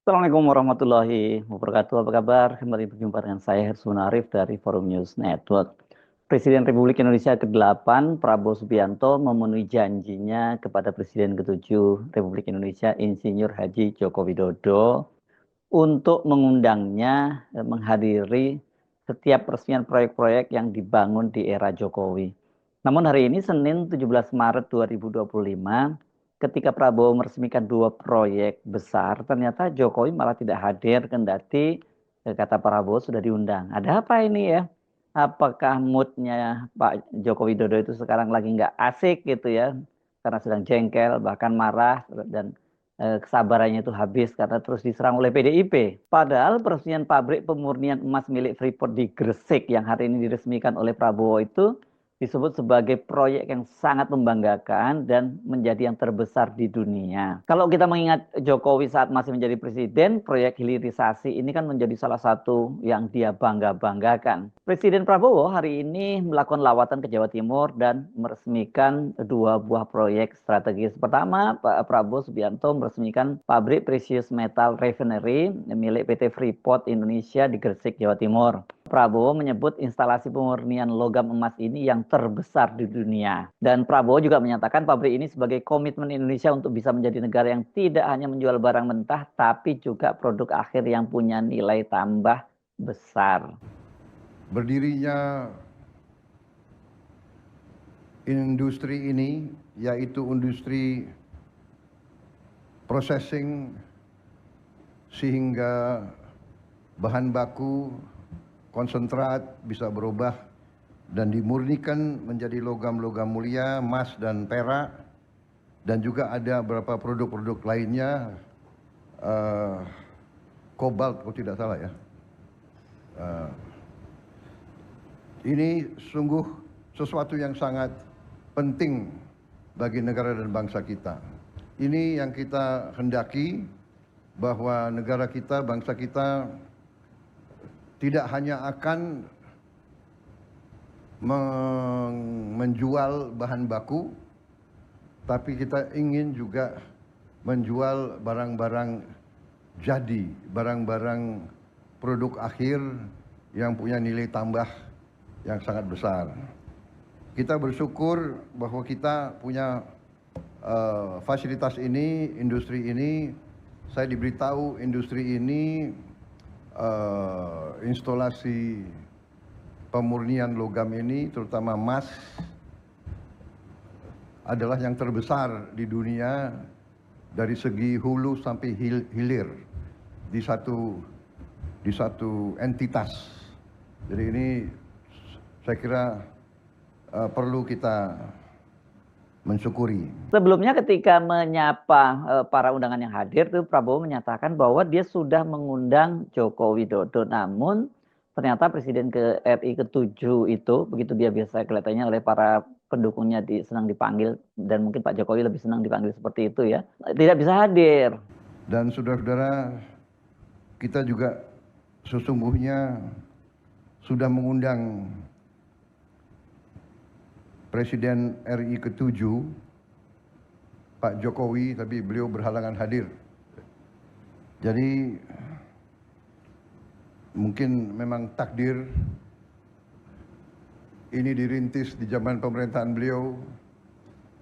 Assalamualaikum warahmatullahi wabarakatuh. Apa kabar? Kembali berjumpa dengan saya Hersun Arif dari Forum News Network. Presiden Republik Indonesia ke-8 Prabowo Subianto memenuhi janjinya kepada Presiden ke-7 Republik Indonesia Insinyur Haji Joko Widodo untuk mengundangnya menghadiri setiap peresmian proyek-proyek yang dibangun di era Jokowi. Namun hari ini Senin 17 Maret 2025, ketika Prabowo meresmikan 2 proyek besar, ternyata Jokowi malah tidak hadir, kendati kata Prabowo sudah diundang. Ada apa ini ya? Apakah moodnya Pak Joko Widodo itu sekarang lagi nggak asik gitu ya? Karena sedang jengkel, bahkan marah, dan kesabarannya itu habis karena terus diserang oleh PDIP. Padahal peresmian pabrik pemurnian emas milik Freeport di Gresik yang hari ini diresmikan oleh Prabowo itu disebut sebagai proyek yang sangat membanggakan dan menjadi yang terbesar di dunia. Kalau kita mengingat Jokowi saat masih menjadi presiden, proyek hilirisasi ini kan menjadi salah satu yang dia bangga-banggakan. Presiden Prabowo hari ini melakukan lawatan ke Jawa Timur dan meresmikan 2 buah proyek strategis. Pertama, Pak Prabowo Subianto meresmikan pabrik Precious Metal Refinery milik PT Freeport Indonesia di Gresik, Jawa Timur. Prabowo menyebut instalasi pemurnian logam emas ini yang terbesar di dunia. Dan Prabowo juga menyatakan pabrik ini sebagai komitmen Indonesia untuk bisa menjadi negara yang tidak hanya menjual barang mentah, tapi juga produk akhir yang punya nilai tambah besar. Berdirinya industri ini, yaitu industri processing, sehingga bahan baku konsentrat bisa berubah dan dimurnikan menjadi logam-logam mulia, emas dan perak, dan juga ada beberapa produk-produk lainnya, kobalt kalau tidak salah ya. Ini sungguh sesuatu yang sangat penting bagi negara dan bangsa kita. Ini yang kita hendaki, bahwa negara kita, bangsa kita tidak hanya akan menjual bahan baku, tapi kita ingin juga menjual barang-barang jadi, barang-barang produk akhir yang punya nilai tambah yang sangat besar. Kita bersyukur bahwa kita punya fasilitas ini, industri ini. Saya diberitahu industri ini instalasi pemurnian logam ini, terutama emas, adalah yang terbesar di dunia dari segi hulu sampai hilir di satu entitas. Jadi ini saya kira perlu kita mensyukuri. Sebelumnya ketika menyapa para undangan yang hadir, tuh Prabowo menyatakan bahwa dia sudah mengundang Joko Widodo. Namun ternyata Presiden RI ke-7 itu, begitu dia biasa kelihatannya oleh para pendukungnya senang dipanggil, dan mungkin Pak Jokowi lebih senang dipanggil seperti itu ya, tidak bisa hadir. Dan saudara-saudara, kita juga sesungguhnya sudah mengundang Presiden RI ke-7, Pak Jokowi, tapi beliau berhalangan hadir. Jadi mungkin memang takdir ini dirintis di zaman pemerintahan beliau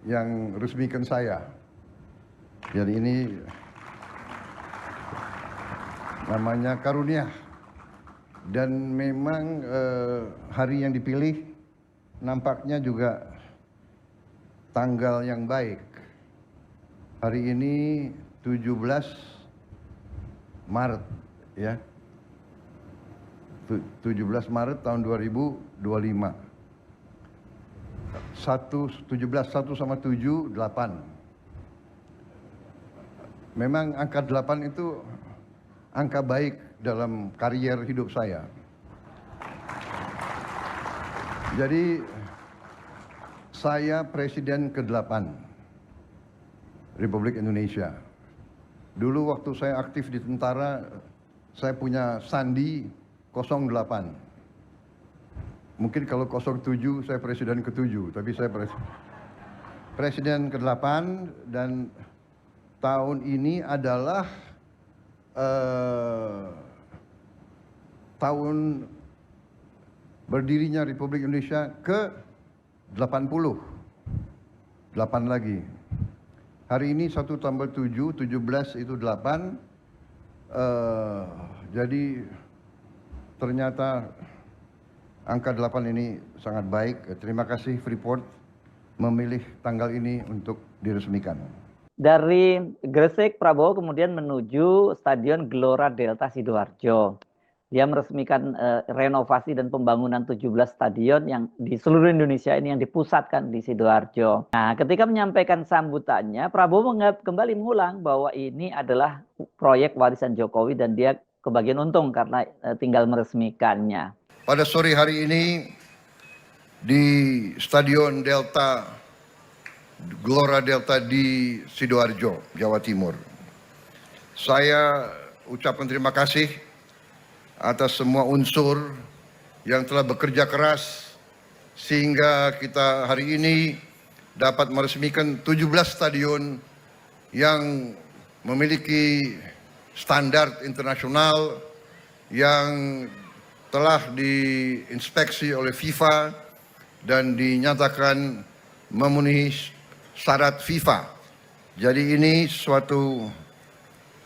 yang resmikan saya. Jadi ini namanya karunia. Dan memang hari yang dipilih nampaknya juga tanggal yang baik. Hari ini 17 Maret ya. 17 Maret tahun 2025. 17 sama 7 8. Memang angka 8 itu angka baik dalam karier hidup saya. Jadi Saya Presiden ke-8 Republik Indonesia. Dulu waktu saya aktif di tentara, saya punya sandi 08. Mungkin kalau 07 saya Presiden ke-7, tapi saya Presiden ke-8 dan tahun ini adalah tahun berdirinya Republik Indonesia ke-80. 8 lagi. Hari ini 1 tambah 7, 17 itu 8. Jadi ternyata angka 8 ini sangat baik. Terima kasih Freeport memilih tanggal ini untuk diresmikan. Dari Gresik, Prabowo kemudian menuju Stadion Gelora Delta Sidoarjo. Dia meresmikan renovasi dan pembangunan 17 stadion yang di seluruh Indonesia ini yang dipusatkan di Sidoarjo. Nah, ketika menyampaikan sambutannya, Prabowo kembali mengulang bahwa ini adalah proyek warisan Jokowi dan dia kebagian untung karena tinggal meresmikannya. Pada sore hari ini di Stadion Delta, Gelora Delta di Sidoarjo, Jawa Timur, saya ucapkan terima kasih atas semua unsur yang telah bekerja keras sehingga kita hari ini dapat meresmikan 17 stadion yang memiliki standar internasional yang telah diinspeksi oleh FIFA dan dinyatakan memenuhi syarat FIFA. Jadi ini suatu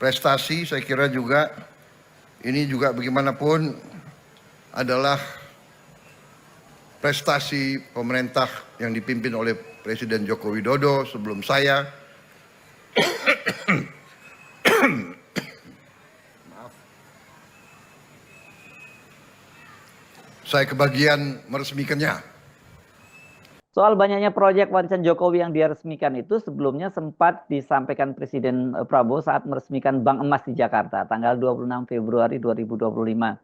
prestasi, saya kira juga ini juga bagaimanapun adalah prestasi pemerintah yang dipimpin oleh Presiden Joko Widodo sebelum saya. Saya kebagian meresmikannya. Soal banyaknya proyek warisan Jokowi yang dia resmikan itu sebelumnya sempat disampaikan Presiden Prabowo saat meresmikan Bank Emas di Jakarta tanggal 26 Februari 2025.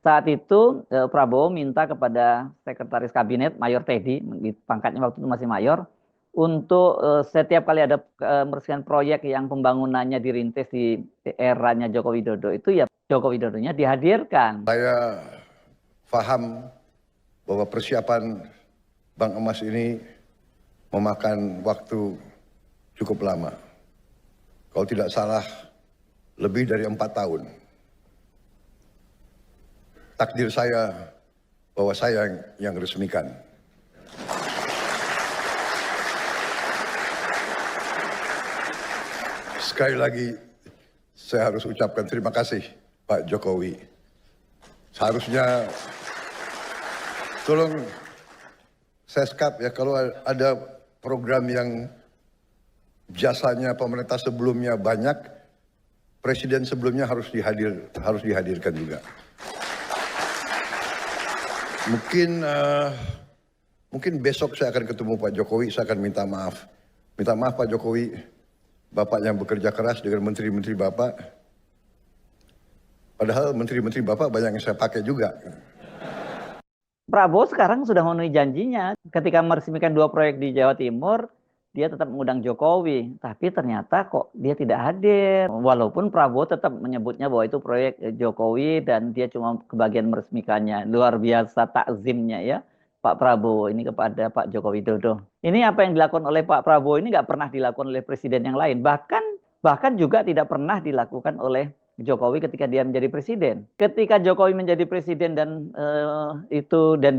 Saat itu Prabowo minta kepada Sekretaris Kabinet Mayor Teddy, pangkatnya waktu itu masih Mayor, untuk setiap kali ada meresmikan proyek yang pembangunannya dirintis di eranya Joko Widodo itu ya Joko Widodonya dihadirkan. Saya paham bahwa persiapan Bank Emas ini memakan waktu cukup lama. Kalau tidak salah, lebih dari 4 tahun. Takdir saya bahwa saya yang resmikan. Sekali lagi, saya harus ucapkan terima kasih Pak Jokowi. Seharusnya, tolong Seskap ya, kalau ada program yang jasanya pemerintah sebelumnya banyak, presiden sebelumnya harus dihadirkan juga. Mungkin besok saya akan ketemu Pak Jokowi, saya akan minta maaf. Minta maaf Pak Jokowi, Bapak yang bekerja keras dengan menteri-menteri Bapak. Padahal menteri-menteri Bapak banyak yang saya pakai juga. Prabowo sekarang sudah memenuhi janjinya. Ketika meresmikan 2 proyek di Jawa Timur, dia tetap mengundang Jokowi. Tapi ternyata kok dia tidak hadir. Walaupun Prabowo tetap menyebutnya bahwa itu proyek Jokowi dan dia cuma kebagian meresmikannya. Luar biasa takzimnya ya Pak Prabowo ini kepada Pak Joko Widodo. Ini apa yang dilakukan oleh Pak Prabowo ini nggak pernah dilakukan oleh presiden yang lain. Bahkan juga tidak pernah dilakukan oleh Jokowi ketika dia menjadi presiden. Ketika Jokowi menjadi presiden dan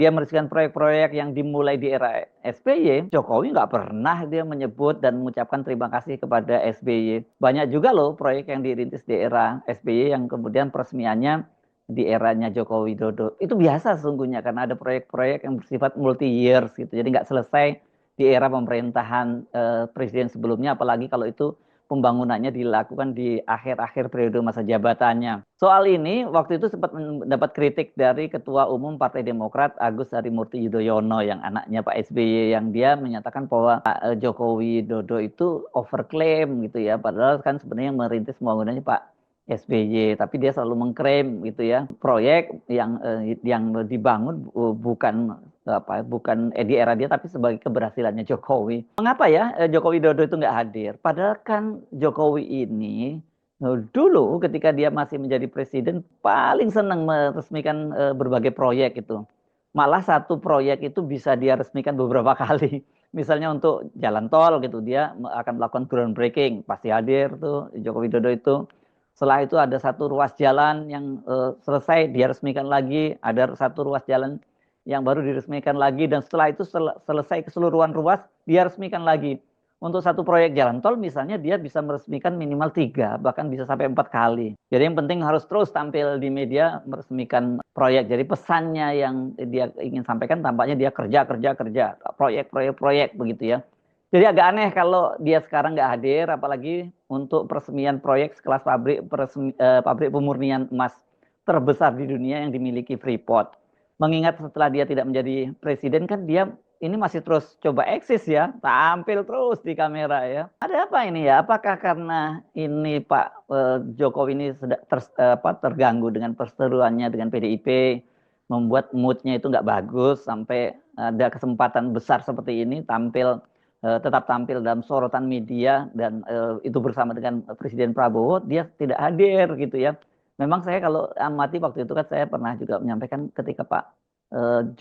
dia meresmikan proyek-proyek yang dimulai di era SBY, Jokowi nggak pernah dia menyebut dan mengucapkan terima kasih kepada SBY. Banyak juga loh proyek yang dirintis di era SBY yang kemudian peresmiannya di eranya Joko Widodo. Itu biasa sesungguhnya karena ada proyek-proyek yang bersifat multi years gitu. Jadi nggak selesai di era pemerintahan presiden sebelumnya, apalagi kalau itu pembangunannya dilakukan di akhir-akhir periode masa jabatannya. Soal ini waktu itu sempat mendapat kritik dari Ketua Umum Partai Demokrat Agus Harimurti Yudhoyono yang anaknya Pak SBY, yang dia menyatakan bahwa Pak Joko Widodo itu overklaim gitu ya, padahal kan sebenarnya merintis pembangunannya Pak SBY, tapi dia selalu mengklaim gitu ya, proyek yang dibangun bukan di era dia, tapi sebagai keberhasilannya Jokowi. Mengapa ya Joko Widodo itu nggak hadir? Padahal kan Jokowi ini dulu ketika dia masih menjadi presiden paling senang meresmikan berbagai proyek itu. Malah satu proyek itu bisa dia resmikan beberapa kali. Misalnya untuk jalan tol gitu, dia akan melakukan groundbreaking, pasti hadir tuh Joko Widodo itu. Setelah itu ada satu ruas jalan yang selesai dia resmikan lagi, ada satu ruas jalan yang baru diresmikan lagi, dan setelah itu selesai keseluruhan ruas dia resmikan lagi. Untuk satu proyek jalan tol misalnya dia bisa meresmikan minimal 3 bahkan bisa sampai 4 kali. Jadi yang penting harus terus tampil di media meresmikan proyek. Jadi pesannya yang dia ingin sampaikan tampaknya dia kerja kerja kerja, proyek proyek proyek begitu ya. Jadi agak aneh kalau dia sekarang nggak hadir, apalagi untuk peresmian proyek sekelas pabrik pemurnian emas terbesar di dunia yang dimiliki Freeport. Mengingat setelah dia tidak menjadi presiden kan dia ini masih terus coba eksis ya, tampil terus di kamera ya. Ada apa ini ya? Apakah karena ini Pak Jokowi ini terganggu dengan perseteruannya dengan PDIP, membuat moodnya itu nggak bagus sampai ada kesempatan besar seperti ini tetap tampil dalam sorotan media dan itu bersama dengan Presiden Prabowo, dia tidak hadir gitu ya. Memang saya kalau amati waktu itu kan saya pernah juga menyampaikan ketika Pak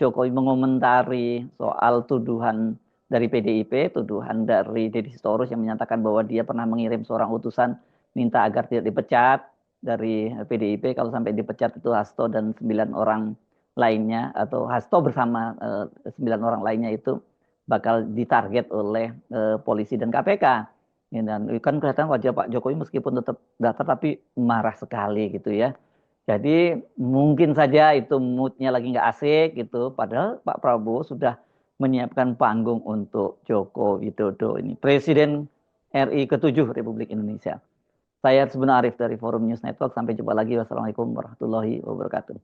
Jokowi mengomentari soal tuduhan dari PDIP, tuduhan dari Deddy Sitorus yang menyatakan bahwa dia pernah mengirim seorang utusan minta agar tidak dipecat dari PDIP, kalau sampai dipecat itu Hasto dan 9 orang lainnya, atau Hasto bersama 9 orang lainnya itu bakal ditarget oleh polisi dan KPK. Ya, dan kan kelihatan wajah Pak Jokowi meskipun tetap datar tapi marah sekali gitu ya. Jadi mungkin saja itu moodnya lagi nggak asik gitu. Padahal Pak Prabowo sudah menyiapkan panggung untuk Joko Widodo ini. Presiden RI ke-7 Republik Indonesia. Saya Arif dari Forum News Network. Sampai jumpa lagi. Wassalamualaikum warahmatullahi wabarakatuh.